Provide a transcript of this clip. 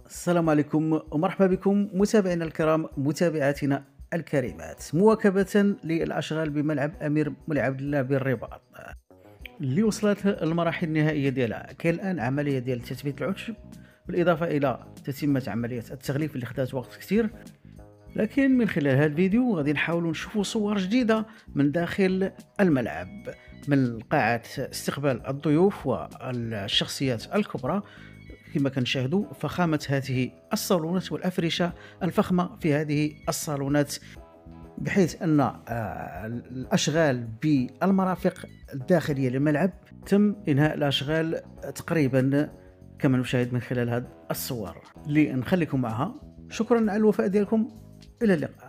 السلام عليكم ومرحبا بكم متابعينا الكرام متابعاتنا الكريمات مواكبة للأشغال بملعب أمير مولي عبد الله بالرباط اللي وصلت للمراحل النهائية ديالها. كاين الآن عملية ديال تثبيت العشب بالإضافة إلى تتمة عملية التغليف اللي خدات وقت كثير، لكن من خلال هذا الفيديو غادي نحاولوا نشوفوا صور جديدة من داخل الملعب، من قاعة استقبال الضيوف والشخصيات الكبرى. كما كنشاهدوا فخامة هذه الصالونات والأفرشة الفخمة في هذه الصالونات، بحيث أن الأشغال بالمرافق الداخلية للملعب تم إنهاء الأشغال تقريبا كما نشاهد من خلال هذه الصور اللي نخليكم معها. شكرا على الوفاء ديالكم، إلى اللقاء.